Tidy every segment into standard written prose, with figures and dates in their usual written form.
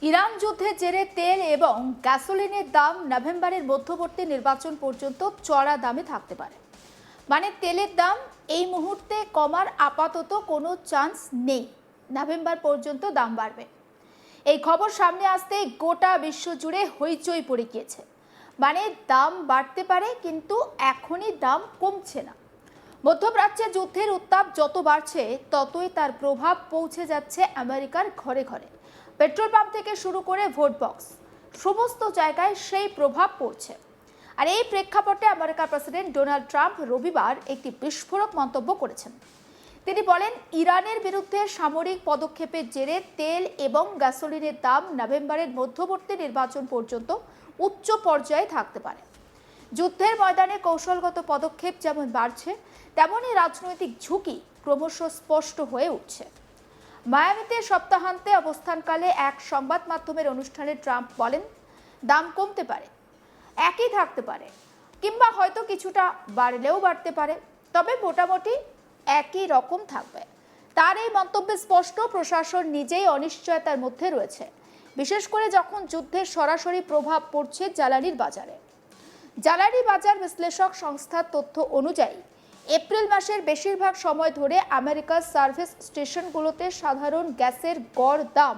Iran যুদ্ধের জেরে তেল এবং গ্যাসোলিনের দাম নভেম্বরের মধ্যবর্তী নির্বাচন পর্যন্ত চড়া দামে থাকতে পারে। মানে তেলের দাম এই মুহূর্তে কমার আপাতত কোনো চান্স নেই। নভেম্বর পর্যন্ত দাম বাড়বে। এই খবর সামনে আসতেই গোটা বিশ্ব জুড়ে হইচই পড়ে গিয়েছে। মানে দাম বাড়তে পারে, কিন্তু এখনই দাম কমছে না। মধ্যপ্রাচ্যে যুদ্ধের উত্তাপ যত বাড়ছে ততই তার প্রভাব পৌঁছে যাচ্ছে আমেরিকার ঘরে ঘরে। পেট্রোল পাম্প থেকে শুরু করে ভোট বক্স, সমস্ত জায়গায় সেই প্রভাব পড়ছে। আর এই প্রেক্ষাপটে আমেরিকার প্রেসিডেন্ট ডোনাল্ড ট্রাম্প রবিবার একটি বিস্ফোরক মন্তব্য করেছেন। তিনি বলেন, ইরানের বিরুদ্ধে সামরিক পদক্ষেপের জেরে তেল এবং গ্যাসোলিনের দাম নভেম্বরের মধ্যবর্তী নির্বাচন পর্যন্ত উচ্চ পর্যায়ে থাকতে পারে। যুদ্ধের ময়দানে কৌশলগত পদক্ষেপ যেমন বাড়ছে, তেমনই রাজনৈতিক ঝুঁকি ক্রমশ স্পষ্ট হয়ে উঠছে। মায়ামিতে সপ্তাহান্তে অবস্থানকালে এক সংবাদ মাধ্যমের অনুষ্ঠানে ট্রাম্প বলেন, দাম কমতে পারে, একই থাকতে পারে, কিংবা হয়তো কিছুটা বাড়লেও বাড়তে পারে, তবে মোটামুটি একই রকম থাকবে। তার এই মন্তব্যে স্পষ্ট প্রশাসন নিজেই অনিশ্চয়তার মধ্যে রয়েছে, বিশেষ করে যখন যুদ্ধের সরাসরি প্রভাব পড়ছে জ্বালানির বাজারে। জ্বালানি বাজার বিশ্লেষক সংস্থার তথ্য অনুযায়ী এপ্রিল মাসের বেশিরভাগ সময় ধরে আমেরিকার সার্ভিস স্টেশনগুলোতে সাধারণ গ্যাসের গড় দাম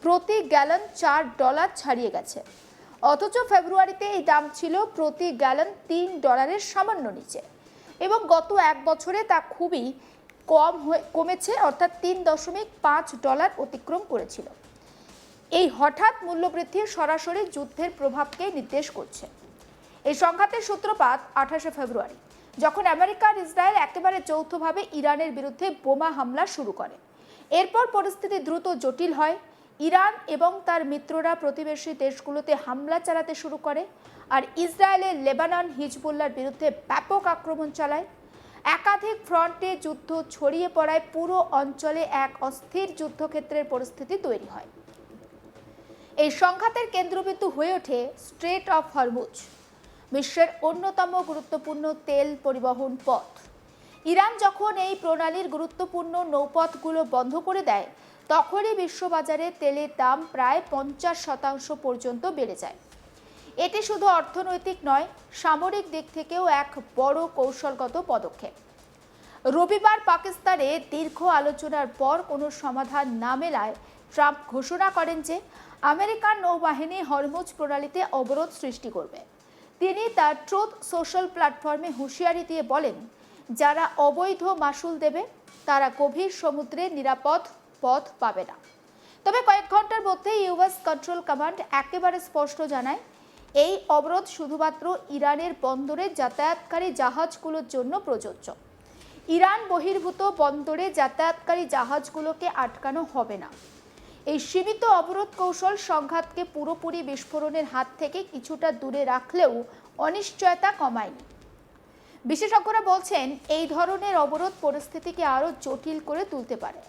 প্রতি গ্যালন $4 ছাড়িয়ে গেছে। অথচ ফেব্রুয়ারিতে এই দাম ছিল প্রতি গ্যালন $3 সামান্য নিচে, এবং গত এক বছরে তা খুবই কমেছে, অর্থাৎ $3.5 অতিক্রম করেছিল। এই হঠাৎ মূল্যবৃদ্ধি সরাসরি যুদ্ধের প্রভাবকে নির্দেশ করছে। এই সংঘাতের সূত্রপাত 28 ফেব্রুয়ারি, যখন আমেরিকা আর ইসরায়েল একেবারে যৌথভাবে ইরানের বিরুদ্ধে বোমা হামলা শুরু করে। এরপর পরিস্থিতি দ্রুত জটিল হয়। ইরান এবং তার মিত্ররা প্রতিবেশী দেশগুলোতে হামলা চালাতে শুরু করে, আর ইসরায়েলের লেবানন হিজবুল্লাহর বিরুদ্ধে ব্যাপক আক্রমণ চালায়। একাধিক ফ্রন্টে যুদ্ধ ছড়িয়ে পড়ায় পুরো অঞ্চলে এক অস্থির যুদ্ধক্ষেত্রের পরিস্থিতি তৈরি হয়। এই সংঘাতের কেন্দ্রবিন্দু হয়ে ওঠে স্ট্রেট অফ হরমুজ, বিশ্বের অন্যতম গুরুত্বপূর্ণ তেল পরিবহন পথ। ইরান যখন এই প্রণালীর গুরুত্বপূর্ণ নৌপথগুলো বন্ধ করে দেয়, তখনই বিশ্ববাজারে তেলের দাম প্রায় 50% পর্যন্ত বেড়ে যায়। এটি শুধু অর্থনৈতিক নয়, সামরিক দিক থেকেও এক বড় কৌশলগত পদক্ষেপ। রবিবার পাকিস্তানে দীর্ঘ আলোচনার পর কোনো সমাধান না মেলায় ট্রাম্প ঘোষণা করেন যে আমেরিকান নৌবাহিনী হরমুজ প্রণালীতে অবরোধ সৃষ্টি করবে। তিনি তার ট্রুথ সোশ্যাল প্ল্যাটফর্মে হুঁশিয়ারি দিয়ে বলেন, যারা অবৈধ মাসুল দেবে তারা গভীর সমুদ্রে নিরাপদ পথ পাবে না। তবে কয়েক ঘন্টার মধ্যে ইউএস কন্ট্রোল কমান্ড একেবারে স্পষ্ট জানায়, এই অবরোধ শুধুমাত্র ইরানের বন্দরে যাতায়াতকারী জাহাজগুলোর জন্য প্রযোজ্য। ইরান বহির্ভূত বন্দরে যাতায়াতকারী জাহাজগুলোকে আটকানো হবে না। এই সীমিত অবরোধ কৌশল সংঘাতকে পুরোপুরি বিস্ফোরণের হাত থেকে কিছুটা দূরে রাখলেও অনিশ্চয়তা কমায়নি। বিশেষজ্ঞরা বলছেন, এই ধরনের অবরোধ পরিস্থিতিকে আরও জটিল করে তুলতে পারে,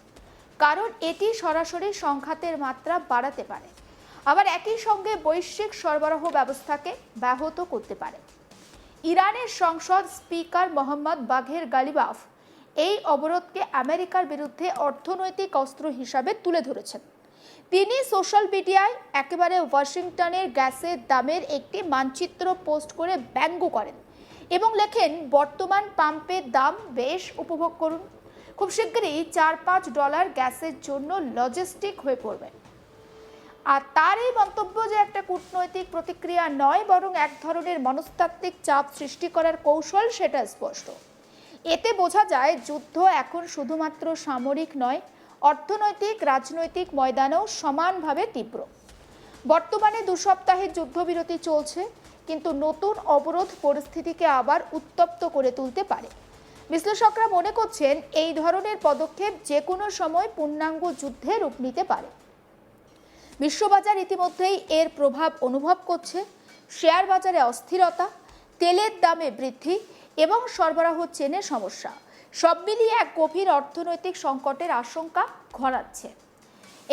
কারণ এটি সরাসরি সংঘাতের মাত্রা বাড়াতে পারে, আবার একই সঙ্গে বৈশ্বিক সরবরাহ ব্যবস্থাকে ব্যাহত করতে পারে। ইরানের সংসদ স্পিকার মোহাম্মদ বাঘের গালিবাফ এই অবরোধকে আমেরিকার বিরুদ্ধে অর্থনৈতিক অস্ত্র হিসাবে তুলে ধরেছেন। তিনি সোশ্যাল মিডিয়ায় একেবারে ওয়াশিংটনের গ্যাসের দামের একটি মানচিত্র পোস্ট করে ব্যঙ্গ করেন এবং লেখেন, বর্তমান পাম্পের দাম বেশ উপভোগ করুন, খুব শীঘ্রই $4-5 গ্যাসের জন্য লজিস্টিক হয়ে পড়বে। আর তার এই মন্তব্য যে একটা কূটনৈতিক প্রতিক্রিয়া নয়, বরং এক ধরনের মনস্তাত্ত্বিক চাপ সৃষ্টি করার কৌশল, সেটা স্পষ্ট। এতে বোঝা যায়, যুদ্ধ এখন শুধুমাত্র সামরিক নয়, অর্থনৈতিক রাজনৈতিক ময়দানেও সমানভাবে তীব্র। বর্তমানে 2 সপ্তাহের যুদ্ধবিরতি চলছে, কিন্তু নতুন অবরোধ পরিস্থিতিকে আবার উত্তপ্ত করে তুলতে পারে। বিশ্লেষকরা মনে করছেন, এই ধরনের পদক্ষেপ যে কোনো সময় পূর্ণাঙ্গ যুদ্ধে রূপ নিতে পারে। বিশ্ববাজার ইতিমধ্যেই এর প্রভাব অনুভব করছে। শেয়ার বাজারে অস্থিরতা, তেলের দামে বৃদ্ধি এবং সরবরাহ চেনে সমস্যা সব মিলিয়ে এক গভীর অর্থনৈতিক সংকটের আশঙ্কা ঘনাচ্ছে।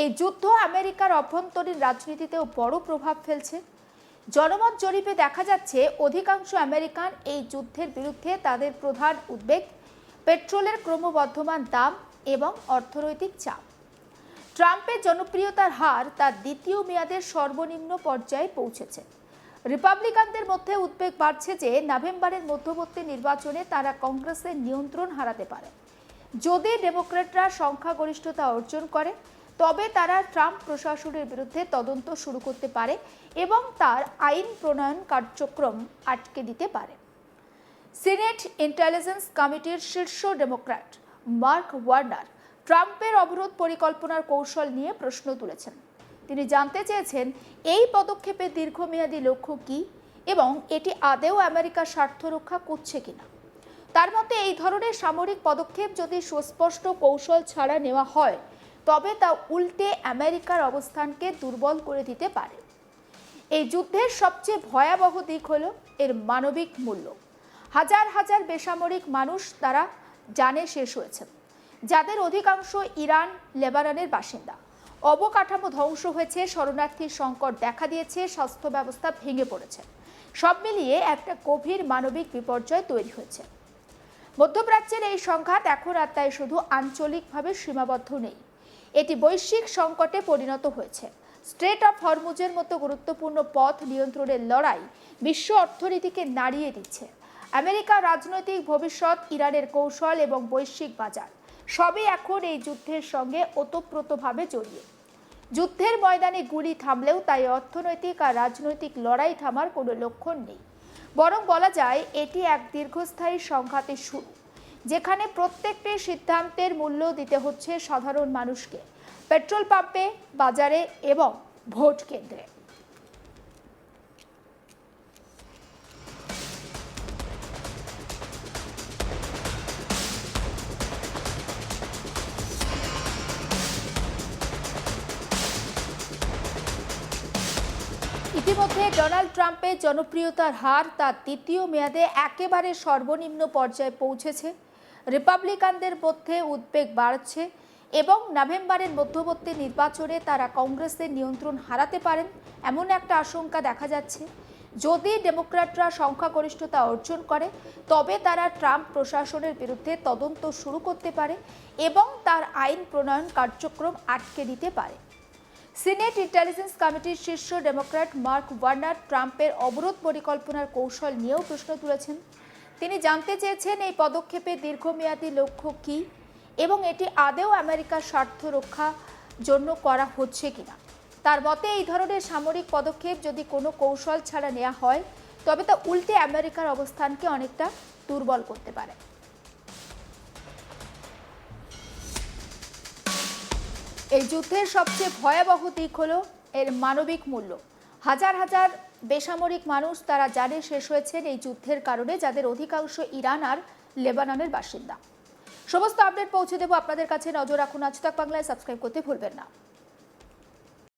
এই যুদ্ধ আমেরিকার অভ্যন্তরীণ রাজনীতিতেও বড় প্রভাব ফেলছে। জনমত জরিপে দেখা যাচ্ছে, অধিকাংশ আমেরিকান এই যুদ্ধের বিরুদ্ধে তাদের প্রধান উদ্বেগ পেট্রোলের ক্রমবর্ধমান দাম এবং অর্থনৈতিক চাপ। ট্রাম্পের জনপ্রিয়তার হার তার দ্বিতীয় মেয়াদের সর্বনিম্ন পর্যায়ে পৌঁছেছে। রিপাবলিকানদের মধ্যে উদ্বেগ বাড়ছে যে নভেম্বরের মধ্যবর্তী নির্বাচনে তারা কংগ্রেসের নিয়ন্ত্রণ হারাতে পারে। যদি ডেমোক্র্যাটরা সংখ্যাগরিষ্ঠতা অর্জন করে তবে তারা ট্রাম্প প্রশাসনের বিরুদ্ধে তদন্ত শুরু করতে পারে এবং তার আইন প্রণয়ন কার্যক্রম আটকে দিতে পারে। সিনেট ইন্টেলিজেন্স কমিটির শীর্ষ ডেমোক্র্যাট মার্ক ওয়ার্নার ট্রাম্পের অবরোধ পরিকল্পনার কৌশল নিয়ে প্রশ্ন তুলেছেন। তিনি জানতে চেয়েছেন এই পদক্ষেপের দীর্ঘমেয়াদী লক্ষ্য কী এবং এটি আদৌ আমেরিকার স্বার্থ রক্ষা করছে কিনা। তার মতে এই ধরনের সামরিক পদক্ষেপ যদি সুস্পষ্ট কৌশল ছাড়া নেওয়া হয় তবে তা উল্টে আমেরিকার অবস্থানকে দুর্বল করে দিতে পারে। এই যুদ্ধের সবচেয়ে ভয়াবহ দিক হলো এর মানবিক মূল্য। হাজার হাজার বেসামরিক মানুষ তারা জানে শেষ হয়েছেন, যাদের অধিকাংশ ইরান লেবাননের বাসিন্দা। অবকাঠামো ধ্বংস হয়েছে, শরণার্থীর সংকট দেখা দিয়েছে, স্বাস্থ্য ব্যবস্থা ভেঙে পড়েছে। সব মিলিয়ে একটা গভীর মানবিক বিপর্যয় তৈরি হয়েছে। মধ্যপ্রাচ্যের এই সংঘাত এখন আর তাই শুধু আঞ্চলিকভাবে সীমাবদ্ধ নেই, এটি বৈশ্বিক সংকটে পরিণত হয়েছে। স্ট্রেট অফ হরমুজের মতো গুরুত্বপূর্ণ পথ নিয়ন্ত্রণের লড়াই বিশ্ব অর্থনীতিকে নাড়িয়ে দিচ্ছে। আমেরিকার রাজনৈতিক ভবিষ্যৎ, ইরানের কৌশল এবং বৈশ্বিক বাজার সবই এখন এই যুদ্ধের সঙ্গে ওতপ্রোতভাবে জড়িয়ে। যুদ্ধের ময়দানে গুলি থামলেও তাই অর্থনৈতিক আর রাজনৈতিক লড়াই থামার কোনো লক্ষণ নেই। বরং বলা যায় এটি এক দীর্ঘস্থায়ী সংঘাতের শুরু, যেখানে প্রত্যেকটি সিদ্ধান্তের মূল্য দিতে হচ্ছে সাধারণ মানুষকে, পেট্রোল পাম্পে, বাজারে এবং ভোট কেন্দ্রে। ইতিমধ্যে ডোনাল্ড ট্রাম্পের জনপ্রিয়তার হার তার দ্বিতীয় মেয়াদে একেবারে সর্বনিম্ন পর্যায়ে পৌঁছেছে। রিপাবলিকানদের মধ্যে উদ্বেগ বাড়ছে এবং নভেম্বরের মধ্যবর্তী নির্বাচনে তারা কংগ্রেসের নিয়ন্ত্রণ হারাতে পারেন এমন একটা আশঙ্কা দেখা যাচ্ছে। যদি ডেমোক্র্যাটরা সংখ্যাগরিষ্ঠতা অর্জন করে তবে তারা ট্রাম্প প্রশাসনের বিরুদ্ধে তদন্ত শুরু করতে পারে এবং তার আইন প্রণয়ন কার্যক্রম আটকে দিতে পারে। সিনেট ইন্টেলিজেন্স কমিটির শীর্ষ ডেমোক্র্যাট মার্ক ওয়ার্নার ট্রাম্পের অবরোধ পরিকল্পনার কৌশল নিয়েও প্রশ্ন তুলেছেন। তিনি জানতে চেয়েছেন এই পদক্ষেপের দীর্ঘমেয়াদী লক্ষ্য কী এবং এটি আদৌ আমেরিকার স্বার্থ রক্ষার জন্য করা হচ্ছে কিনা। তার মতে এই ধরনের সামরিক পদক্ষেপ যদি কোনো কৌশল ছাড়া নেওয়া হয় তবে তা উল্টে আমেরিকার অবস্থানকে অনেকটা দুর্বল করতে পারে। এই যুদ্ধের সবচেয়ে ভয়াবহ দিক হলো এর মানবিক মূল্য। হাজার হাজার বেসামরিক মানুষ তারা জানে শেষ হয়েছেন এই যুদ্ধের কারণে, যাদের অধিকাংশ ইরান আর লেবাননের বাসিন্দা। সমস্ত আপডেট পৌঁছে দেবো আপনাদের কাছে। নজর রাখুন আজ তাক বাংলায়, সাবস্ক্রাইব করতে ভুলবেন না।